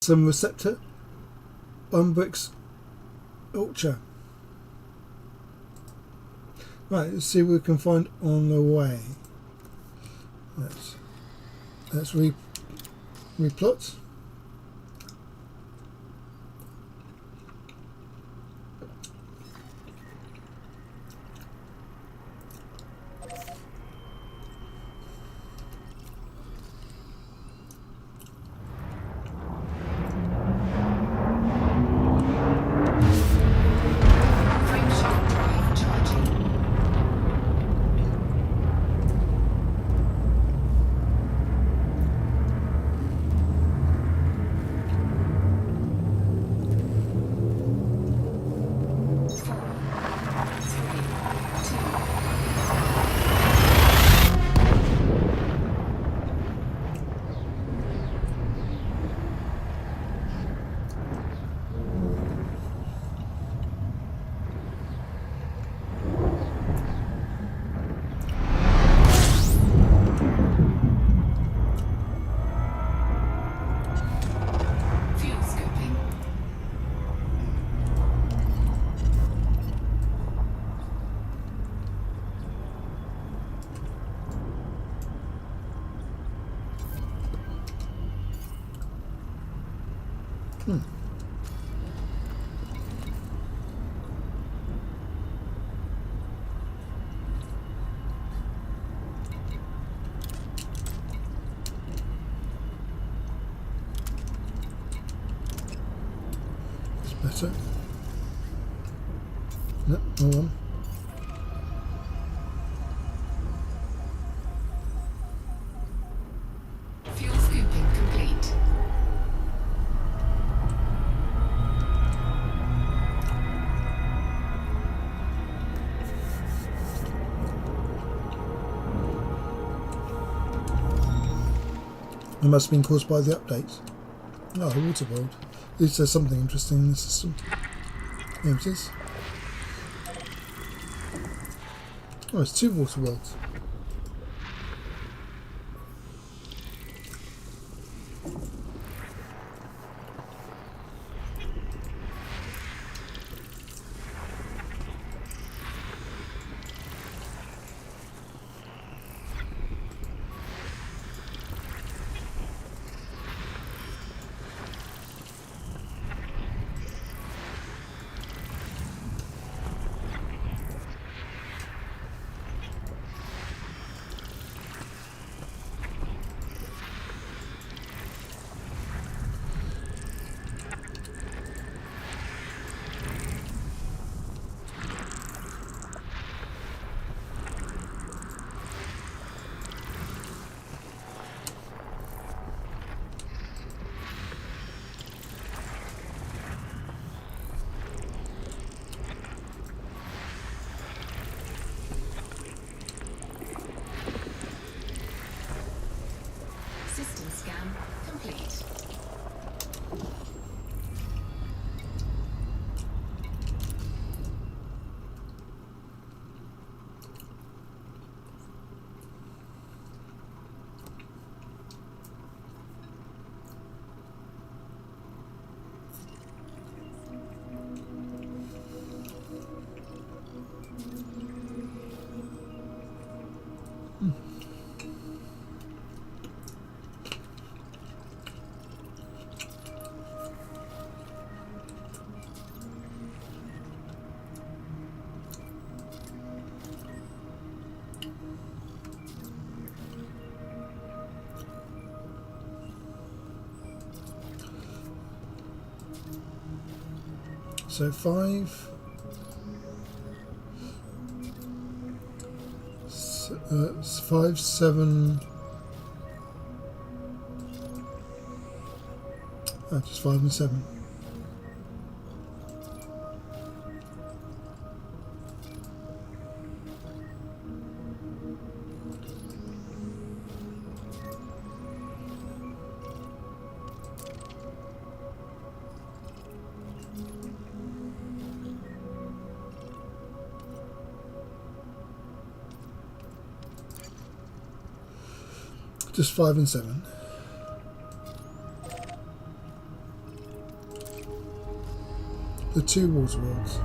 some receptor Umbrix Ultra. Right, let's see what we can find on the way. Let's replot. Better. No, hold on. Fuel scooping complete. It must have been caused by the updates. Oh, the water world. At least there's something interesting in the system. There it is. Oh, it's 2 water worlds. System scan complete. So 5, 5, 7. Oh, just 5 and 7. Just 5 and 7. The two water worlds.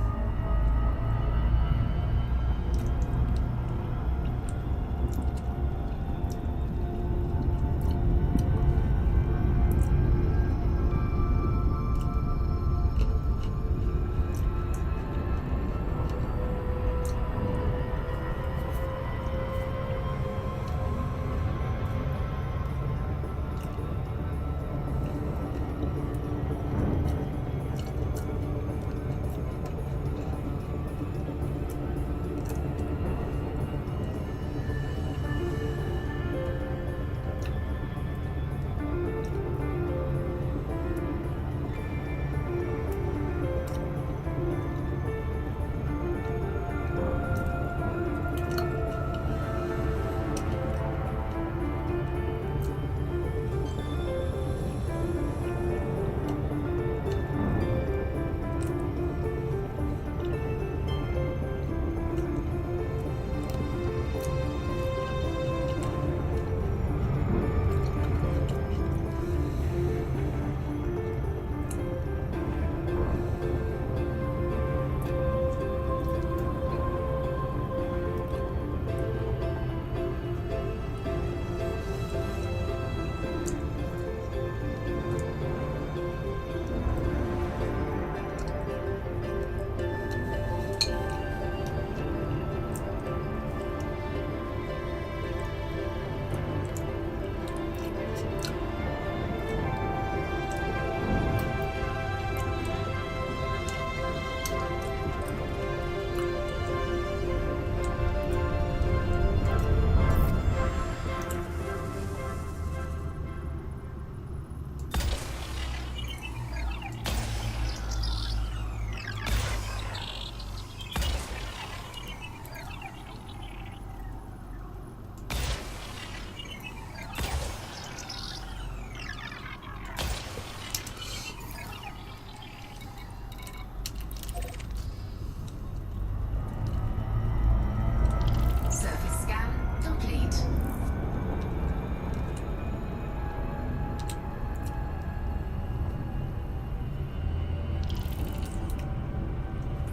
Surface scan complete.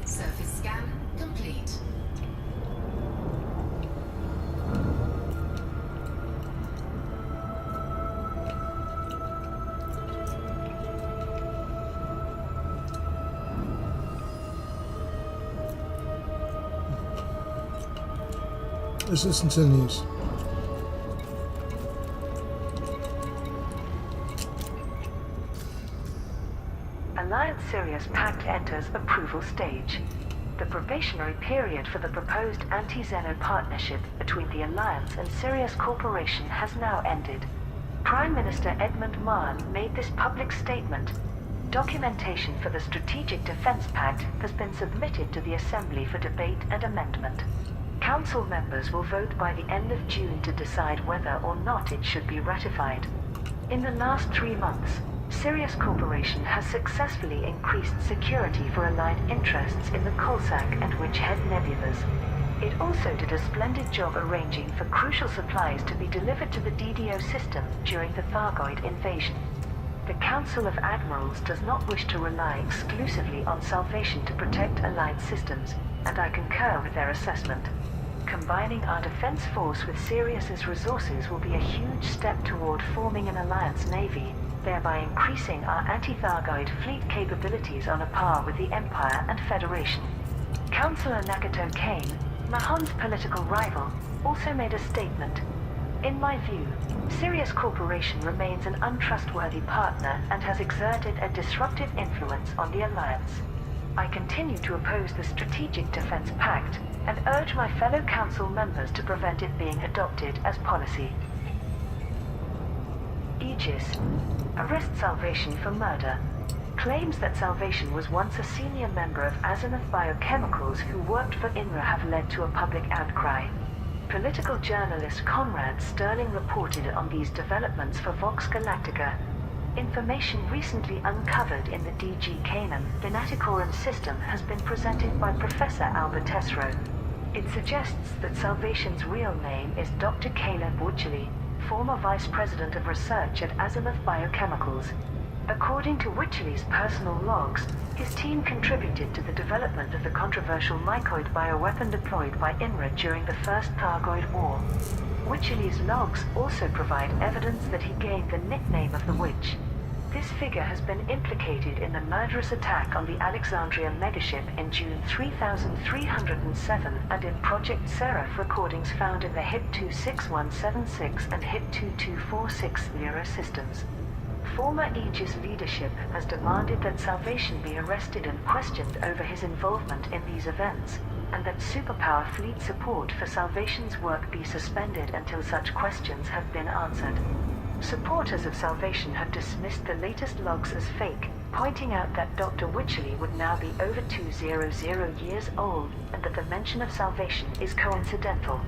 Surface scan complete. Let's listen to the news. Alliance Sirius Pact enters approval stage. The probationary period for the proposed anti-Xeno partnership between the Alliance and Sirius Corporation has now ended. Prime Minister Edmund Mahon made this public statement. Documentation for the Strategic Defense Pact has been submitted to the Assembly for debate and amendment. Council members will vote by the end of June to decide whether or not it should be ratified. In the last 3 months, Sirius Corporation has successfully increased security for aligned interests in the Coalsack and Witchhead nebulas. It also did a splendid job arranging for crucial supplies to be delivered to the DDO system during the Thargoid invasion. The Council of Admirals does not wish to rely exclusively on Salvation to protect Allied systems, and I concur with their assessment. Combining our defense force with Sirius's resources will be a huge step toward forming an Alliance navy, thereby increasing our anti-Thargoid fleet capabilities on a par with the Empire and Federation. Councillor Nakato Kane, Mahon's political rival, also made a statement. In my view, Sirius Corporation remains an untrustworthy partner and has exerted a disruptive influence on the Alliance. I continue to oppose the Strategic Defense Pact and urge my fellow Council members to prevent it being adopted as policy. Aegis. Arrest Salvation for murder. Claims that Salvation was once a senior member of Azimuth Biochemicals who worked for INRA have led to a public outcry. Political journalist Conrad Sterling reported on these developments for Vox Galactica. Information recently uncovered in the DG Canaan Binaticorum system has been presented by Professor Albert Tesro. It suggests that Salvation's real name is Dr. Caleb Woodshley, former Vice President of Research at Azimuth Biochemicals. According to Wycherley's personal logs, his team contributed to the development of the controversial mycoid bioweapon deployed by INRA during the First Thargoid War. Wycherley's logs also provide evidence that he gained the nickname of the Witch. This figure has been implicated in the murderous attack on the Alexandria megaship in June 3307 and in Project Seraph recordings found in the HIP 26176 and HIP 22460 systems. Former Aegis leadership has demanded that Salvation be arrested and questioned over his involvement in these events, and that superpower fleet support for Salvation's work be suspended until such questions have been answered. Supporters of Salvation have dismissed the latest logs as fake, pointing out that Dr. Wycherley would now be over 200 years old and that the mention of Salvation is coincidental.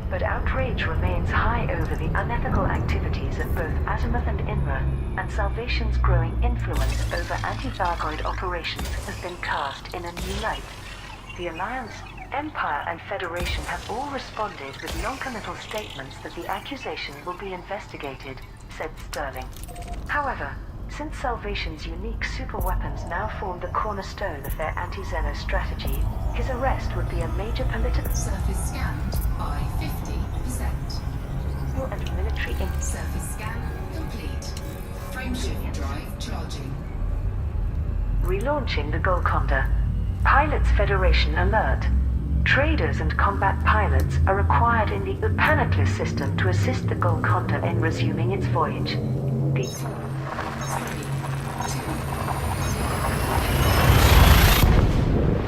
But outrage remains high over the unethical activities of both Azimuth and INRA, and Salvation's growing influence over anti-Thargoid operations has been cast in a new light. The Alliance, Empire and Federation have all responded with non-committal statements that the accusation will be investigated, said Sterling. However, since Salvation's unique superweapons now form the cornerstone of their anti-Xeno strategy, his arrest would be a major political Surface scanned by 50%. and military Surface scan complete. Frameshift drive charging. Relaunching the Golconda. Pilots Federation alert. Traders and combat pilots are required in the Upanaklis system to assist the Golconda in resuming its voyage. The 3, 2,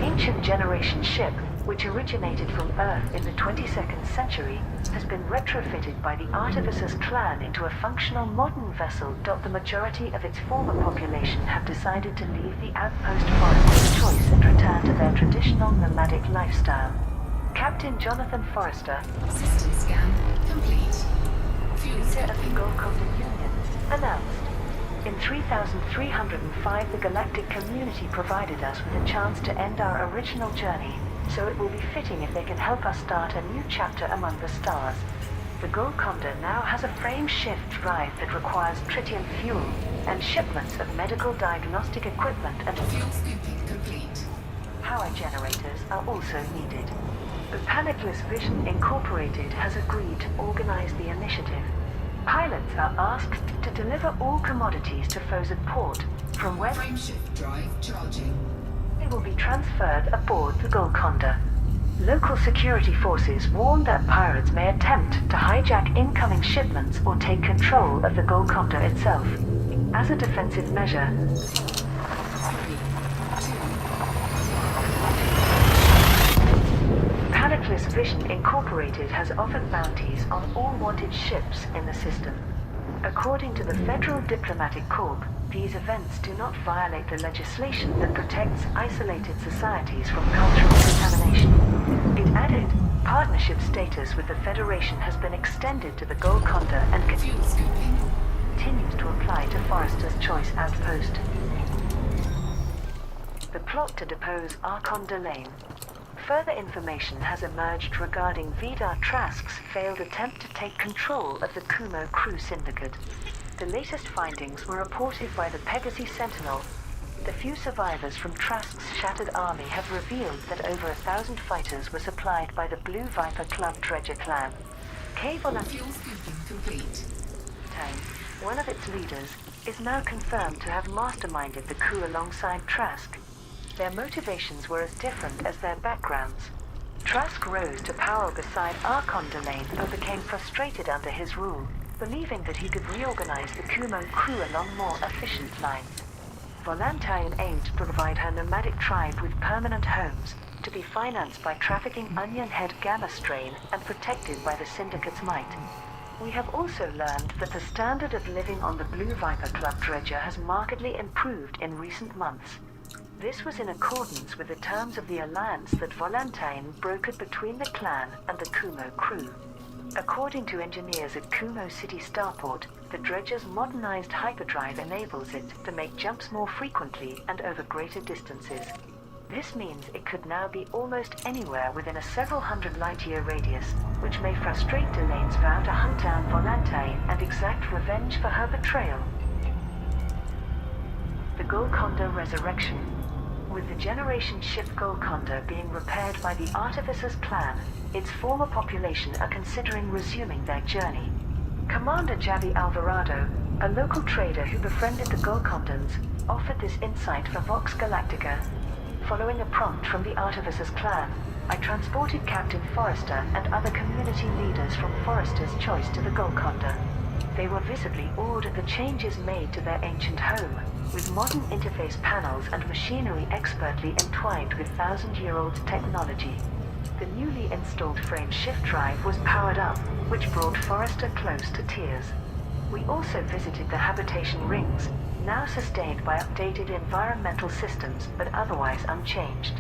ancient generation ship, which originated from Earth in the 22nd century, has been retrofitted by the Artificers clan into a functional modern vessel. The majority of its former population have decided to leave the outpost forest of choice and return to their traditional nomadic lifestyle. Captain Jonathan Forrester, system scan complete. Fuel leader of the skipping. Golconda Union, announced. In 3305, the galactic community provided us with a chance to end our original journey, so it will be fitting if they can help us start a new chapter among the stars. The Golconda now has a frame shift drive that requires tritium fuel, and shipments of medical diagnostic equipment and Fuel scooping complete. power generators are also needed. Upanaklis Vision Incorporated has agreed to organize the initiative. Pilots are asked to deliver all commodities to Fosa Port, from where Frameshift drive charging. they will be transferred aboard the Golconda. Local security forces warn that pirates may attempt to hijack incoming shipments or take control of the Golconda itself. As a defensive measure, 3, 2, Panaclis Vision Incorporated has offered bounties on all wanted ships in the system. According to the Federal Diplomatic Corps, these events do not violate the legislation that protects isolated societies from cultural contamination. It added, partnership status with the Federation has been extended to the Golconda and fuel scooping. continues to apply to Forrester's Choice Outpost. The plot to depose Archon Delane. Further information has emerged regarding Vidar Trask's failed attempt to take control of the Kumo crew syndicate. The latest findings were reported by the Pegasi Sentinel. The few survivors from Trask's shattered army have revealed that over 1,000 fighters were supplied by the Blue Viper Club Dredger clan. K. Volantine, Fuel scooping complete. one of its leaders, is now confirmed to have masterminded the coup alongside Trask. Their motivations were as different as their backgrounds. Trask rose to power beside Archon Delane but became frustrated under his rule, believing that he could reorganize the Kumo crew along more efficient lines. Volantine aimed to provide her nomadic tribe with permanent homes, to be financed by trafficking Onion Head Gamma strain and protected by the Syndicate's might. We have also learned that the standard of living on the Blue Viper Club Dredger has markedly improved in recent months. This was in accordance with the terms of the alliance that Volantine brokered between the clan and the Kumo crew. According to engineers at Kumo City Starport, the dredger's modernized hyperdrive enables it to make jumps more frequently and over greater distances. This means it could now be almost anywhere within a several hundred light-year radius, which may frustrate Delane's vow to hunt down Volantine and exact revenge for her betrayal. Golconda resurrection. With the Generation ship Golconda being repaired by the Artificer's clan, its former population are considering resuming their journey. Commander Javi Alvarado, a local trader who befriended the Golcondans, offered this insight for Vox Galactica. Following a prompt from the Artificer's clan, I transported Captain Forrester and other community leaders from Forrester's Choice to the Golconda. They were visibly awed at the changes made to their ancient home, with modern interface panels and machinery expertly entwined with thousand-year-old technology. The newly installed frame shift drive was powered up, which brought Forrester close to tears. We also visited the habitation rings, now sustained by updated environmental systems but otherwise unchanged.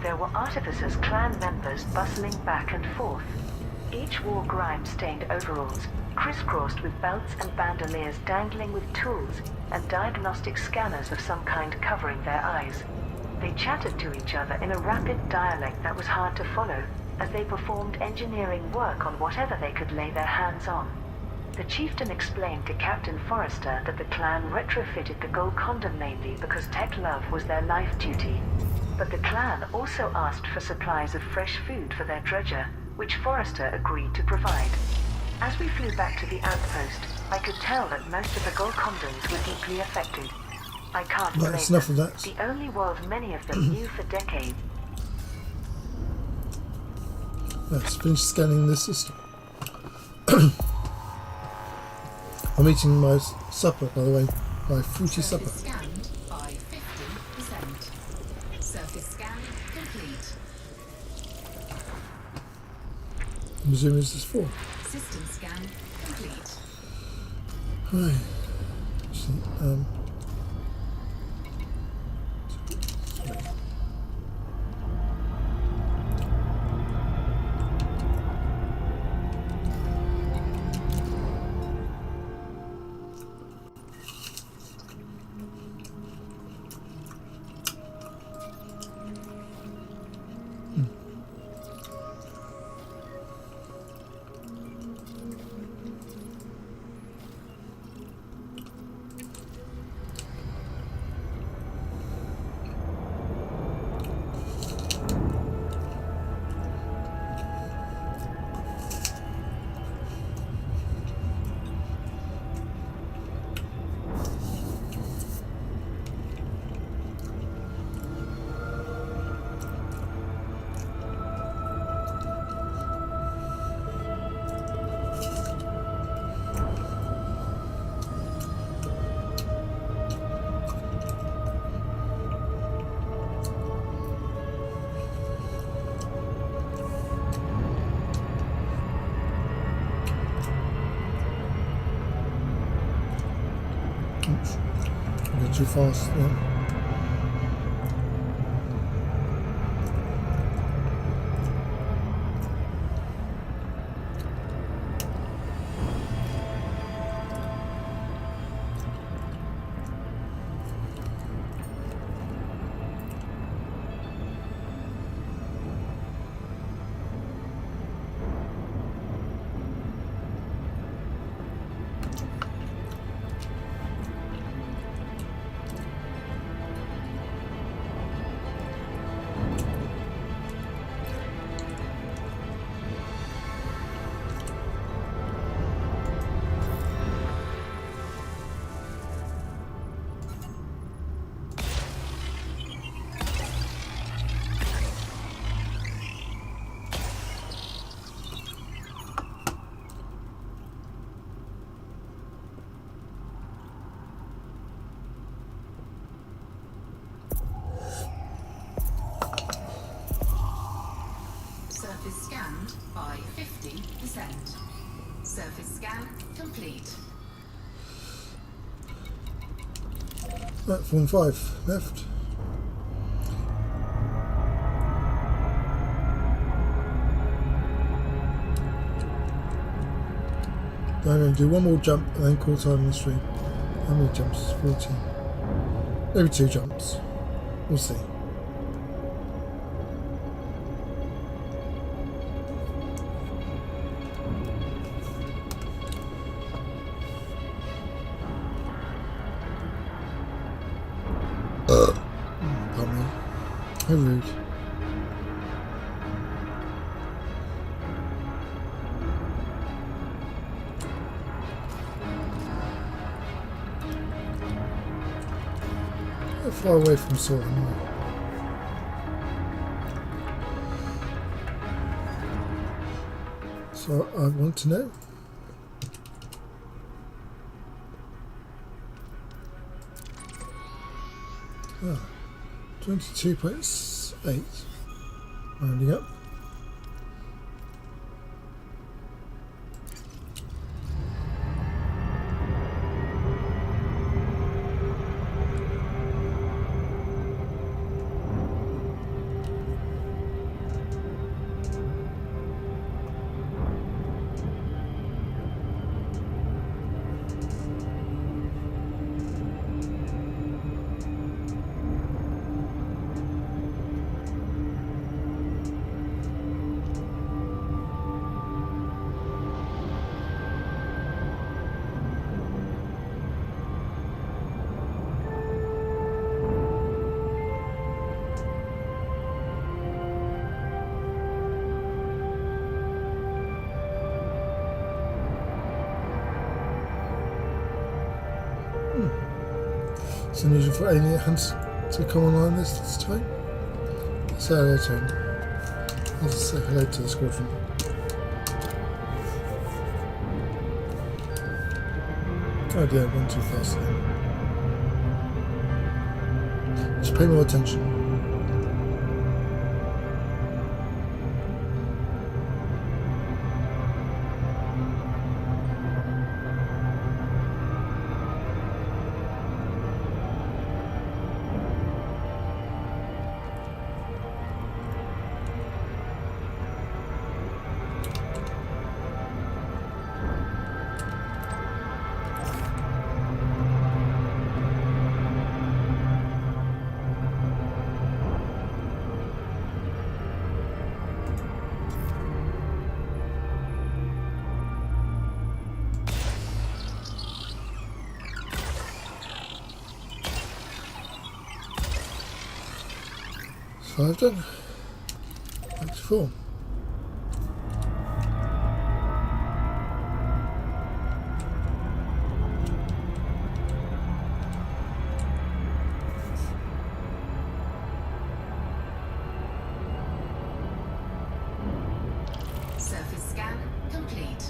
There were Artificer's clan members bustling back and forth, each wore grime-stained overalls, crisscrossed with belts and bandoliers dangling with tools and diagnostic scanners of some kind covering their eyes. They chattered to each other in a rapid dialect that was hard to follow, as they performed engineering work on whatever they could lay their hands on. The chieftain explained to Captain Forrester that the clan retrofitted the Golconda mainly because tech love was their life duty. But the clan also asked for supplies of fresh food for their dredger, which Forrester agreed to provide. As we flew back to the outpost, I could tell that most of the Golcondans were deeply affected. I can't blame That's enough of them. that. The only world many of them knew for decades. Let's finish scanning this system. I'm eating my supper, by the way, my fruity supper. Surface scanned by 50%. Surface scan complete. I'm assuming this is 4. System scan complete. Right. Actually, oops. I went too fast. Yeah. Surface scanned by 50%. Surface scan complete. Platform 5 left. I'm going to do one more jump and then call time on the stream. How many jumps? 14. Maybe 2 jumps. We'll see. How rude. How far away from Saul am I? So I want to know. Ah, 22.8. Rounding up. It's unusual for alien hunts to come online this time. Say hello to him. I'll just say hello to the squadron. Oh dear, one too fast again. Just pay more attention. So I've done. Back to 4. Surface scan complete.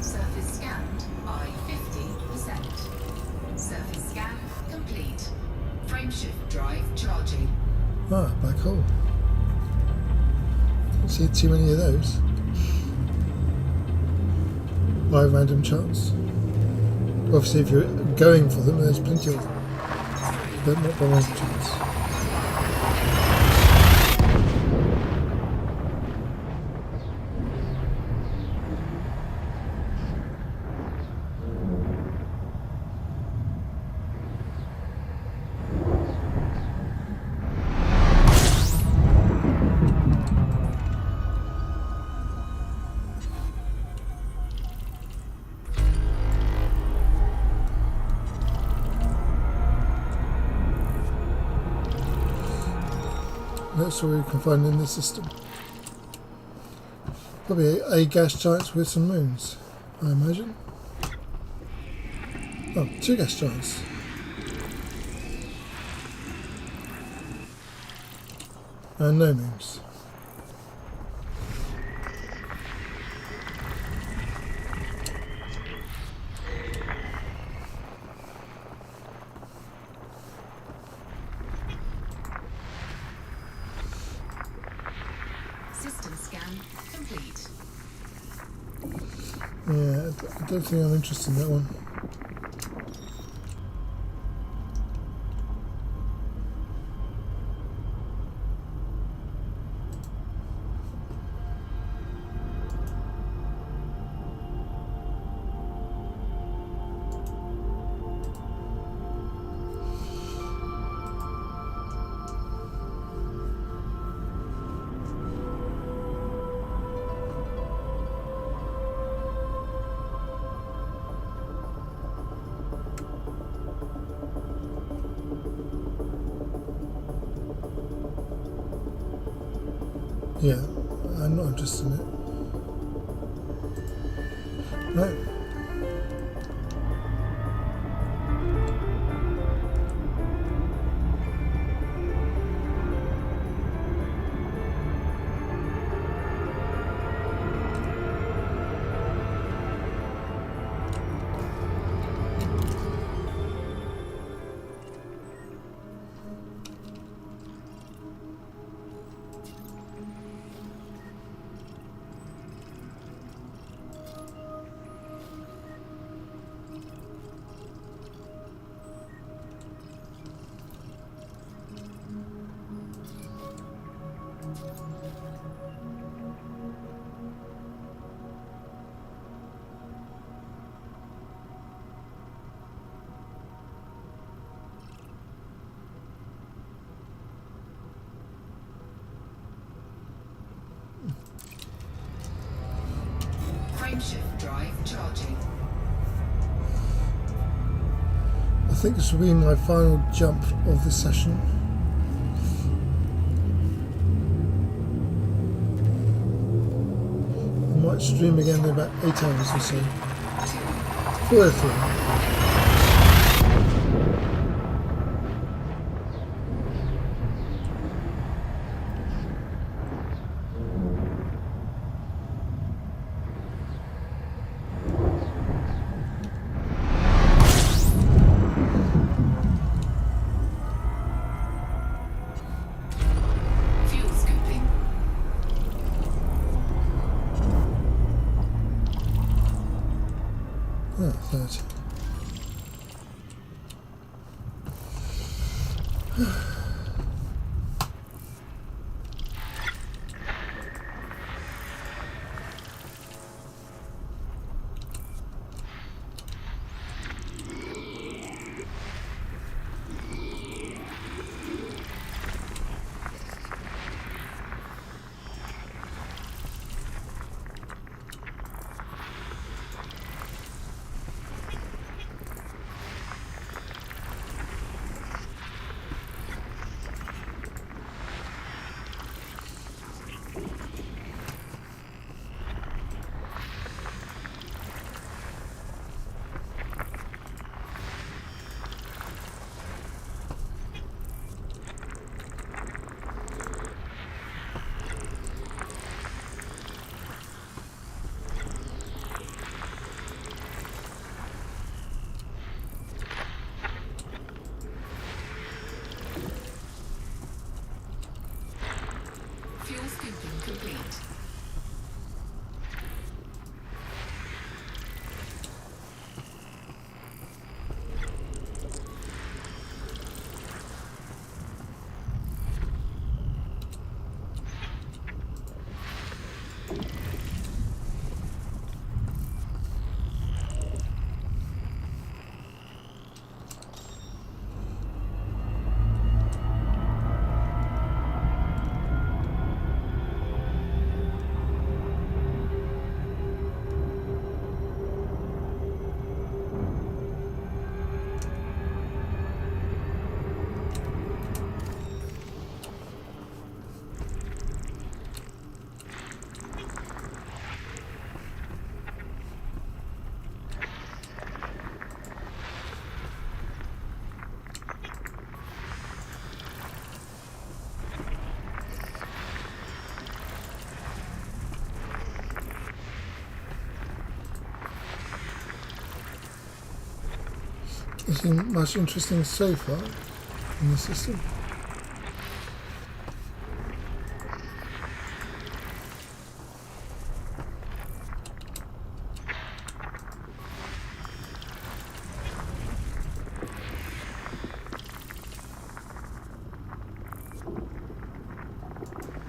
Surface scanned by 50%. Surface scan complete. Frameshift drive charging. Ah, black hole. Don't see too many of those. By random chance. Obviously, if you're going for them, there's plenty of them. But not by random chance. That's what we can find in the system. Probably a gas giants with some moons, I imagine. Oh, 2 gas giants. And no moons. System scan complete. Yeah, I don't think I'm interested in that one. Yeah, I'm not interested in it. No. Frameshift drive charging. I think this will be my final jump of the session. I might stream again in about 8 hours or so. 4 or 3. Fuel scooping. Ah, 30. Fuel scooping complete. Nothing much interesting so far in the system.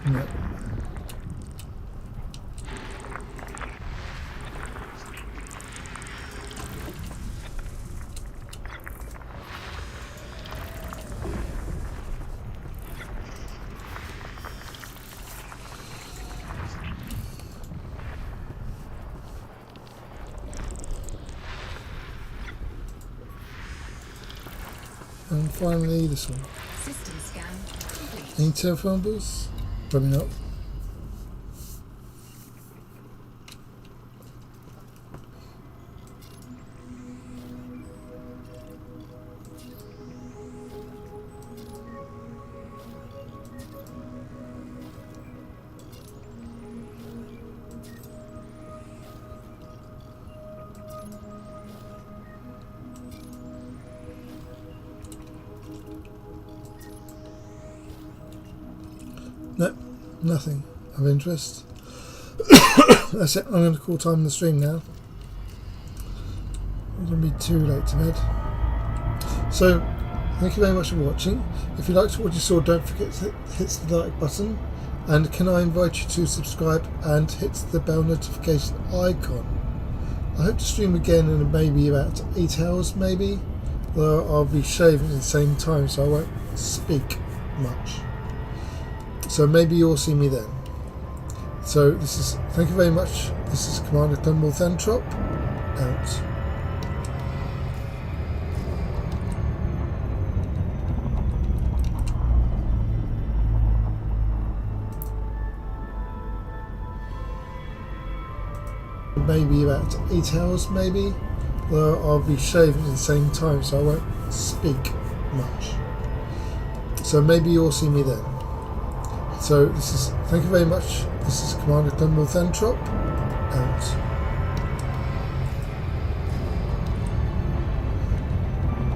No. And finally this one. System scan complete. Any telephone bills? Probably not. Nothing of interest. That's it. I'm going to call time the stream now. It's going to be too late to bed. So, thank you very much for watching. If you liked what you saw, don't forget to hit the like button. And can I invite you to subscribe and hit the bell notification icon. I hope to stream again in maybe about 8 hours maybe. Although I'll be shaving at the same time, so I won't speak much. So maybe you'll see me then. So thank you very much. This is Commander Thermal Thentrop, out. Maybe about 8 hours maybe. Although I'll be shaving at the same time, so I won't speak much. So maybe you'll see me then. So thank you very much. This is Commander Thermal Thentrop, out.